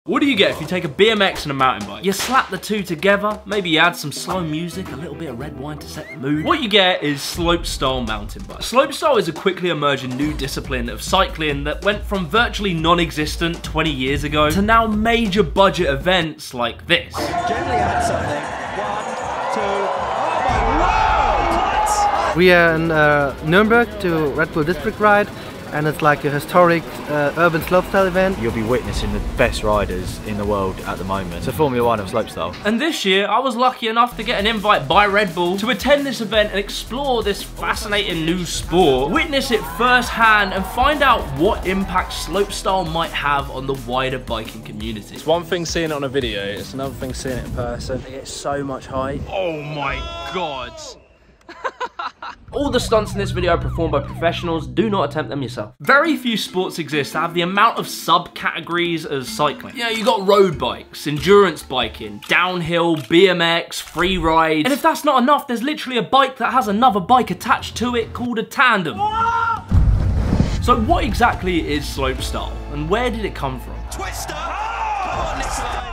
What do you get if you take a BMX and a mountain bike? You slap the two together, maybe you add some slow music, a little bit of red wine to set the mood. What you get is slopestyle mountain bike. Slopestyle is a quickly emerging new discipline of cycling that went from virtually non-existent 20 years ago to now major budget events like this. Generally add something. 1, 2, oh my word! We are in Nuremberg to Redbull District Ride, and it's like a historic urban slopestyle event. You'll be witnessing the best riders in the world at the moment. So Formula 1 of slopestyle. And this year, I was lucky enough to get an invite by Red Bull to attend this event and explore this fascinating new sport, witness it firsthand and find out what impact slopestyle might have on the wider biking community. It's one thing seeing it on a video, it's another thing seeing it in person. They get so much height. Oh my god. All the stunts in this video are performed by professionals, do not attempt them yourself. Very few sports exist that have the amount of subcategories as cycling. You know, you got road bikes, endurance biking, downhill, BMX, free ride. And if that's not enough, there's literally a bike that has another bike attached to it called a tandem. So what exactly is slopestyle and where did it come from? Twister! Come on, Nikolai!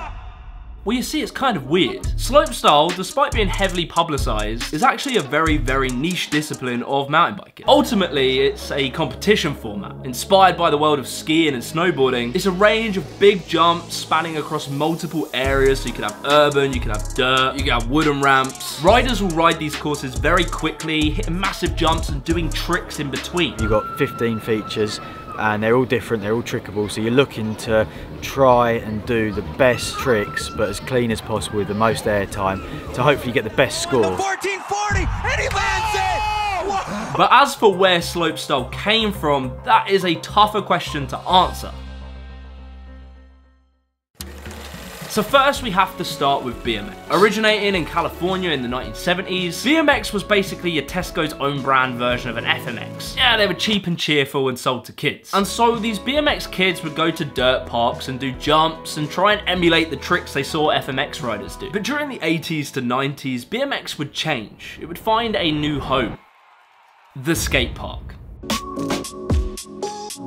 Well, you see, it's kind of weird. Slopestyle, despite being heavily publicized, is actually a very, very niche discipline of mountain biking. Ultimately, it's a competition format, inspired by the world of skiing and snowboarding. It's a range of big jumps spanning across multiple areas, so you can have urban, you can have dirt, you can have wooden ramps. Riders will ride these courses very quickly, hitting massive jumps and doing tricks in between. You've got 15 features, and they're all different, they're all trickable, so you're looking to try and do the best tricks but as clean as possible with the most air time to hopefully get the best score. 1440 and he lands it! But as for where slopestyle came from, that is a tougher question to answer. So first we have to start with BMX. Originating in California in the 1970s, BMX was basically your Tesco's own brand version of an FMX. Yeah, they were cheap and cheerful and sold to kids. And so these BMX kids would go to dirt parks and do jumps and try and emulate the tricks they saw FMX riders do. But during the 80s to 90s, BMX would change. It would find a new home. The skate park.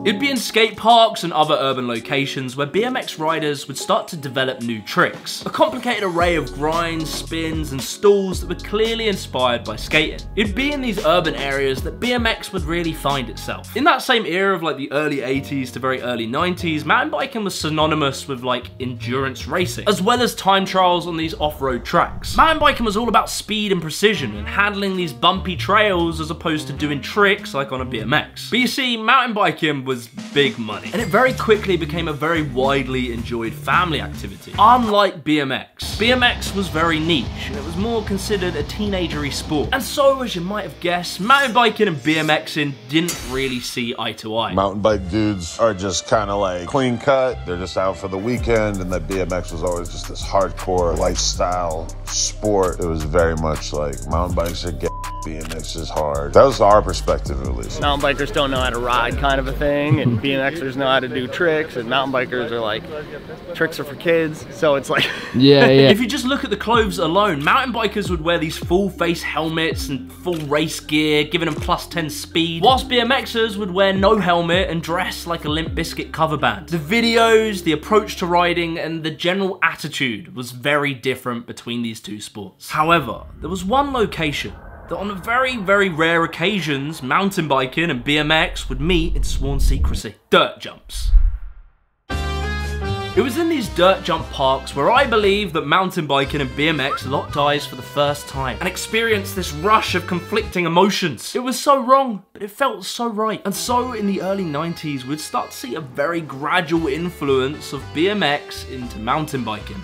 It'd be in skate parks and other urban locations where BMX riders would start to develop new tricks. A complicated array of grinds, spins, and stalls that were clearly inspired by skating. It'd be in these urban areas that BMX would really find itself. In that same era of like the early 80s to very early 90s, mountain biking was synonymous with like endurance racing, as well as time trials on these off-road tracks. Mountain biking was all about speed and precision and handling these bumpy trails as opposed to doing tricks like on a BMX. But you see, mountain biking was big money, and it very quickly became a very widely enjoyed family activity. Unlike BMX, BMX was very niche, and it was more considered a teenagery sport. And so, as you might have guessed, mountain biking and BMXing didn't really see eye to eye. Mountain bike dudes are just kind of like clean cut, they're just out for the weekend, and that BMX was always just this hardcore lifestyle sport. It was very much like mountain bikes are gay, BMX is hard. That was our perspective, at least. Mountain bikers don't know how to ride, kind of a thing, and BMXers know how to do tricks, and mountain bikers are like, tricks are for kids, so it's like... Yeah. If you just look at the clothes alone, mountain bikers would wear these full face helmets and full race gear, giving them +10 speed, whilst BMXers would wear no helmet and dress like a Limp Bizkit cover band. The videos, the approach to riding, and the general attitude was very different between these two sports. However, there was one location that on very, very rare occasions, mountain biking and BMX would meet in sworn secrecy. Dirt jumps. It was in these dirt jump parks where I believe that mountain biking and BMX locked eyes for the first time and experienced this rush of conflicting emotions. It was so wrong, but it felt so right. And so in the early 90s, we'd start to see a very gradual influence of BMX into mountain biking.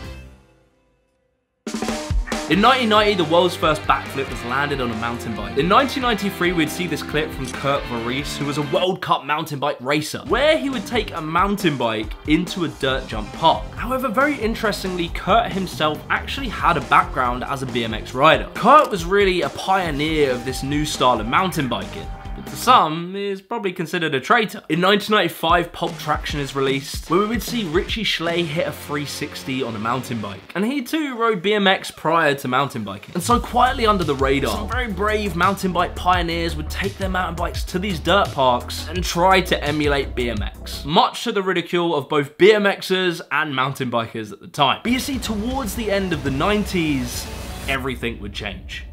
In 1990, the world's first backflip was landed on a mountain bike. In 1993, we'd see this clip from Kurt Vries, who was a World Cup mountain bike racer, where he would take a mountain bike into a dirt jump park. However, very interestingly, Kurt himself actually had a background as a BMX rider. Kurt was really a pioneer of this new style of mountain biking. But to for some, is probably considered a traitor. In 1995, Pulp Traction is released, where we would see Richie SCHLEY hit a 360 on a mountain bike. And he too rode BMX prior to mountain biking. And so quietly under the radar, some very brave mountain bike pioneers would take their mountain bikes to these dirt parks and try to emulate BMX, much to the ridicule of both BMXers and mountain bikers at the time. But you see, towards the end of the 90s, everything would change.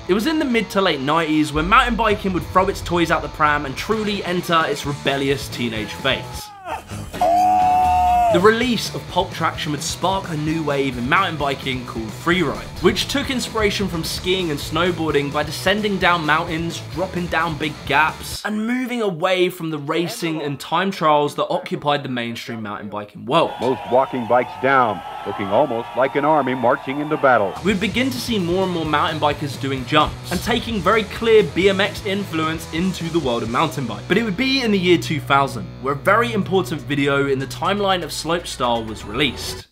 It was in the mid to late 90s when mountain biking would throw its toys out the pram and truly enter its rebellious teenage phase. The release of Pulp Traction would spark a new wave in mountain biking called freeride, which took inspiration from skiing and snowboarding by descending down mountains, dropping down big gaps, and moving away from the racing and time trials that occupied the mainstream mountain biking world. Most walking bikes down, looking almost like an army marching into battle. We'd begin to see more and more mountain bikers doing jumps and taking very clear BMX influence into the world of mountain bike. But it would be in the year 2000 where a very important video in the timeline of slopestyle was released.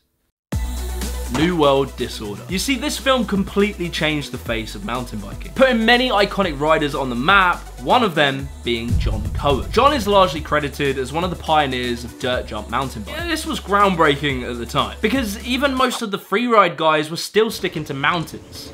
New World Disorder. You see, this film completely changed the face of mountain biking, putting many iconic riders on the map, one of them being John COWAN. John is largely credited as one of the pioneers of dirt jump mountain biking. Yeah, this was groundbreaking at the time, because even most of the freeride guys were still sticking to mountains.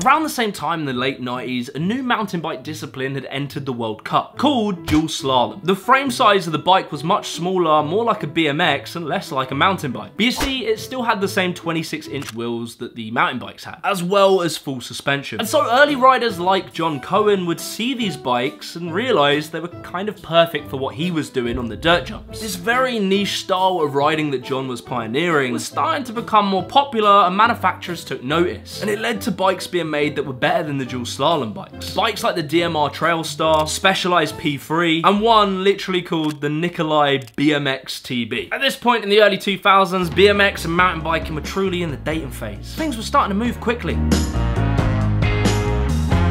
Around the same time in the late 90s, a new mountain bike discipline had entered the World Cup, called dual slalom. The frame size of the bike was much smaller, more like a BMX and less like a mountain bike. But you see, it still had the same 26-inch wheels that the mountain bikes had, as well as full suspension. And so early riders like John COWAN would see these bikes and realize they were kind of perfect for what he was doing on the dirt jumps. This very niche style of riding that John was pioneering was starting to become more popular, and manufacturers took notice. And it led to bikes being made that were better than the dual slalom bikes. Bikes like the DMR TRAILSTAR, Specialized P3, and one literally called the Nikolai BMX TB. At this point in the early 2000s, BMX and mountain biking were truly in the dating phase. Things were starting to move quickly.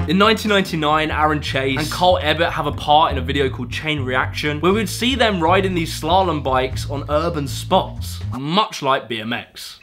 In 1999, Aaron Chase and Carl Ebbett have a part in a video called Chain Reaction, where we'd see them riding these slalom bikes on urban spots, much like BMX.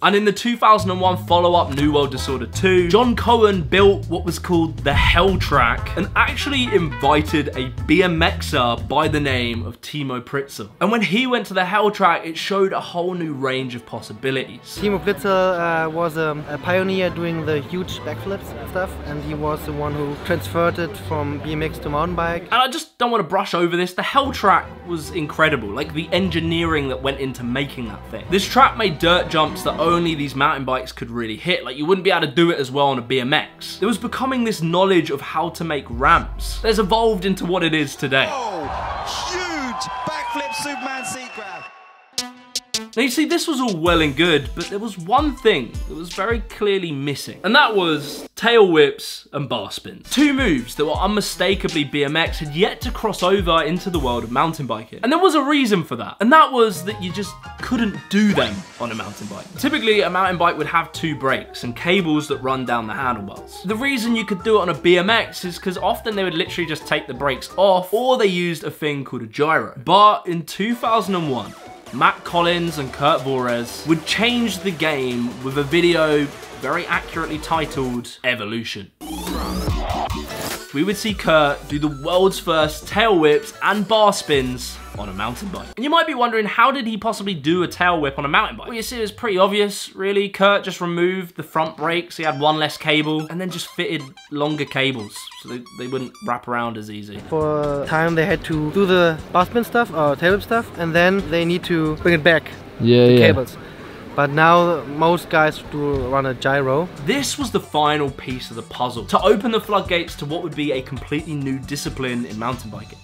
And in the 2001 follow-up New World Disorder 2, John COWAN built what was called the Hell Track and actually invited a BMXer by the name of Timo Pritzel. And when he went to the Hell Track, it showed a whole new range of possibilities. Timo Pritzel was a pioneer doing the huge backflips and stuff, and he was the one who transferred it from BMX to mountain bike. And I just don't want to brush over this. The Hell Track was incredible, like the engineering that went into making that thing. This track made dirt jumps that only these mountain bikes could really hit. Like, you wouldn't be able to do it as well on a BMX. There was becoming this knowledge of how to make ramps that's evolved into what it is today. Oh, huge backflip Superman seat grab. Now you see, this was all well and good, but there was one thing that was very clearly missing, and that was tail whips and bar spins. Two moves that were unmistakably BMX had yet to cross over into the world of mountain biking. And there was a reason for that, and that was that you just couldn't do them on a mountain bike. Typically, a mountain bike would have two brakes and cables that run down the handlebars. The reason you could do it on a BMX is because often they would literally just take the brakes off, or they used a thing called a gyro. But in 2001, Matt Collins and Kurt Voorhees would change the game with a video very accurately titled Evolution. We would see Kurt do the world's first tail whips and bar spins on a mountain bike. And you might be wondering, how did he possibly do a tail whip on a mountain bike? Well, you see, it was pretty obvious, really. Kurt just removed the front brakes, he had one less cable, and then just fitted longer cables so they wouldn't wrap around as easy. For a time they had to do the bar spin stuff or tail whip stuff, and then they need to bring it back, the cables. But now most guys do run a gyro. This was the final piece of the puzzle to open the floodgates to what would be a completely new discipline in mountain biking.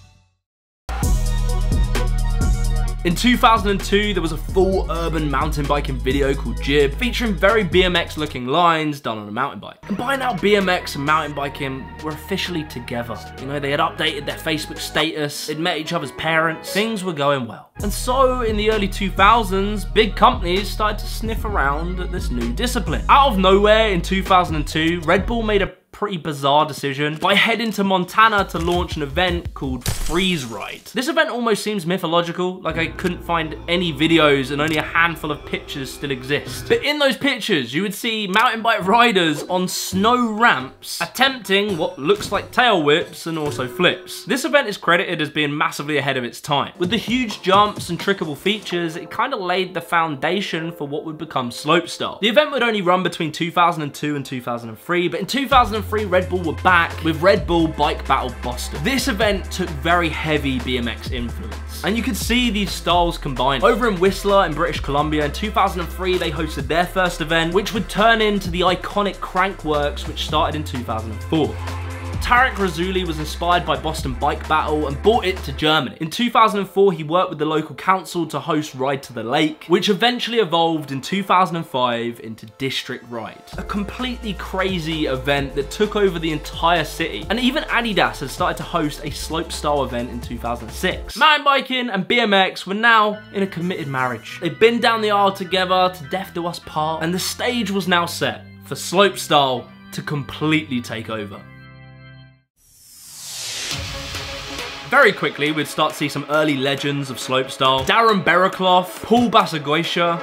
In 2002, there was a full urban mountain biking video called Jib, featuring very BMX looking lines done on a mountain bike. And by now, BMX and mountain biking were officially together. You know, they had updated their Facebook status, they'd met each other's parents, things were going well. And so, in the early 2000s, big companies started to sniff around at this new discipline. Out of nowhere, in 2002, Red Bull made a pretty bizarre decision by heading to Montana to launch an event called Freeze Ride. This event almost seems mythological, like I couldn't find any videos and only a handful of pictures still exist. But in those pictures, you would see mountain bike riders on snow ramps attempting what looks like tail whips and also flips. This event is credited as being massively ahead of its time. With the huge jumps and trickable features, it kind of laid the foundation for what would become slopestyle. The event would only run between 2002 and 2003, but in 2003, Red Bull were back with Red Bull Bike Battle Boston. This event took very heavy BMX influence, and you could see these styles combined. Over in Whistler in British Columbia in 2003, they hosted their first event, which would turn into the iconic CRANKWORX, which started in 2004. Tarek Razuli was inspired by Boston Bike Battle and brought it to Germany. In 2004, he worked with the local council to host Ride to the Lake, which eventually evolved in 2005 into District Ride. A completely crazy event that took over the entire city. And even Adidas had started to host a slopestyle event in 2006. Mountain biking and BMX were now in a committed marriage. They've been down the aisle together to death do us part, and the stage was now set for slopestyle to completely take over. Very quickly, we'd start to see some early legends of slopestyle. Darren Berikloff, Paul Basagoisha,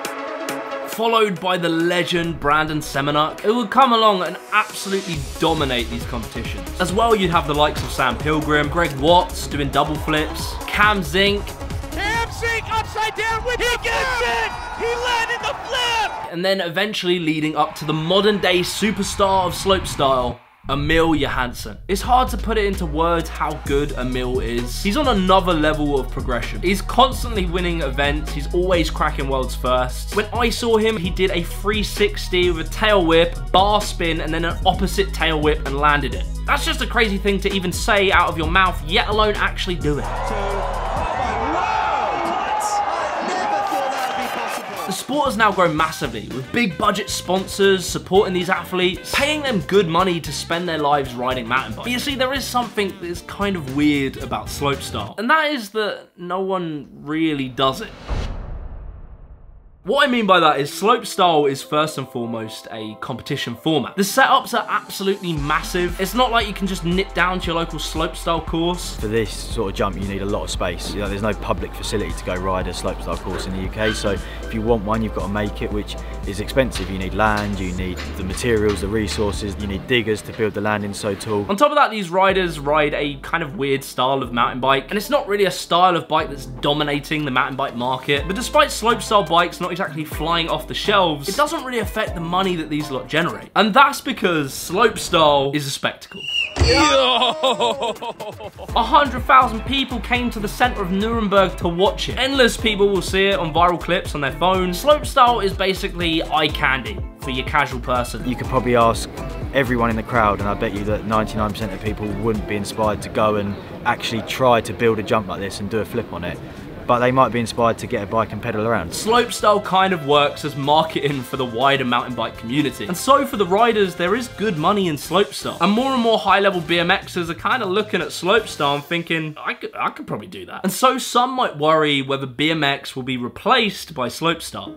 followed by the legend Brandon Semenuk, who would come along and absolutely dominate these competitions. As well, you'd have the likes of Sam Pilgrim, Greg Watts doing double flips, Cam Zink. Cam Zink upside down with the flip! He landed the flip! And then eventually leading up to the modern day superstar of slopestyle, Emil Johansson. It's hard to put it into words how good Emil is. He's on another level of progression. He's constantly winning events. He's always cracking world's firsts. When I saw him, he did a 360 with a tail whip, bar spin, and then an opposite tail whip and landed it. That's just a crazy thing to even say out of your mouth, yet alone actually do it. The sport has now grown massively, with big budget sponsors supporting these athletes, paying them good money to spend their lives riding mountain bikes. But you see, there is something that's kind of weird about slopestyle, and that is that no one really does it. What I mean by that is slopestyle is first and foremost a competition format. The setups are absolutely massive. It's not like you can just nip down to your local slopestyle course. For this sort of jump, you need a lot of space. You know, there's no public facility to go ride a slopestyle course in the UK, so if you want one, you've got to make it, which is expensive. You need land, you need the materials, the resources, you need diggers to build the landing so tall. On top of that, these riders ride a kind of weird style of mountain bike, and it's not really a style of bike that's dominating the mountain bike market. But despite slopestyle bikes not exactly flying off the shelves, it doesn't really affect the money that these lot generate. And that's because slopestyle is a spectacle. 100,000 people came to the center of Nuremberg to watch it. Endless people will see it on viral clips on their phones. Slopestyle is basically eye candy for your casual person. You could probably ask everyone in the crowd, and I bet you that 99% of people wouldn't be inspired to go and actually try to build a jump like this and do a flip on it, but they might be inspired to get a bike and pedal around. Slopestyle kind of works as marketing for the wider mountain bike community. And so for the riders, there is good money in slopestyle. And more high-level BMXers are kind of looking at slopestyle and thinking, I could probably do that. And so some might worry whether BMX will be replaced by slopestyle.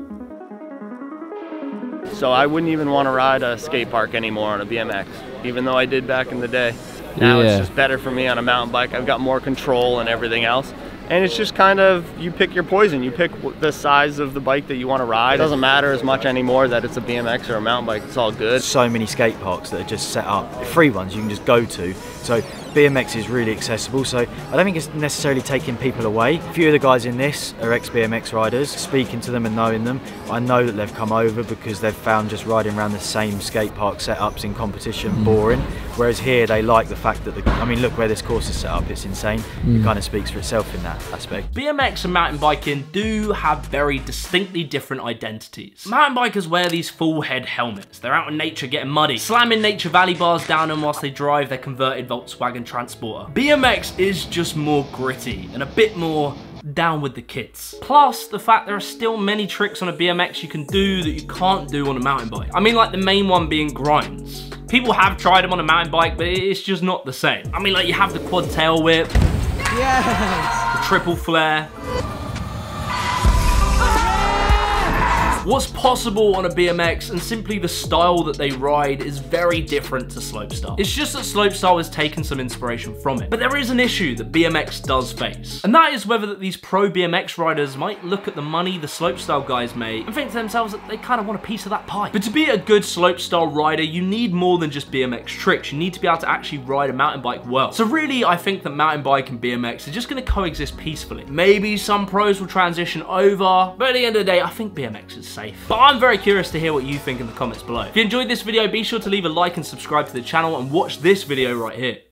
So I wouldn't even want to ride a skate park anymore on a BMX, even though I did back in the day. Now it's just better for me on a mountain bike. I've got more control and everything else. And it's just kind of, you pick your poison. You pick the size of the bike that you want to ride. It doesn't matter as much anymore that it's a BMX or a mountain bike. It's all good. So many skate parks that are just set up, free ones you can just go to. So BMX is really accessible, so I don't think it's necessarily taking people away. A few of the guys in this are ex-BMX riders. Speaking to them and knowing them, I know that they've come over because they've found just riding around the same skate park setups in competition boring. Whereas here they like the fact that, I mean, look where this course is set up, it's insane. It kind of speaks for itself in that aspect. BMX and mountain biking do have very distinctly different identities. Mountain bikers wear these full head helmets. They're out in nature getting muddy, slamming Nature Valley bars down them whilst they drive their converted Volkswagen Transporter. BMX is just more gritty and a bit more down with the kids. Plus, the fact there are still many tricks on a BMX you can do that you can't do on a mountain bike. I mean, like the main one being grinds. People have tried them on a mountain bike, but it's just not the same. I mean, like you have the quad tail whip, the triple flare, What's possible on a BMX and simply the style that they ride is very different to slopestyle. It's just that slopestyle has taken some inspiration from it. But there is an issue that BMX does face, and that is whether these pro BMX riders might look at the money the slopestyle guys make and think to themselves that they kind of want a piece of that pie. But to be a good slopestyle rider, you need more than just BMX tricks. You need to be able to actually ride a mountain bike well. So really, I think that mountain bike and BMX are just going to coexist peacefully. Maybe some pros will transition over, but at the end of the day, I think BMX is safe. But I'm very curious to hear what you think in the comments below. If you enjoyed this video, be sure to leave a like and subscribe to the channel and watch this video right here.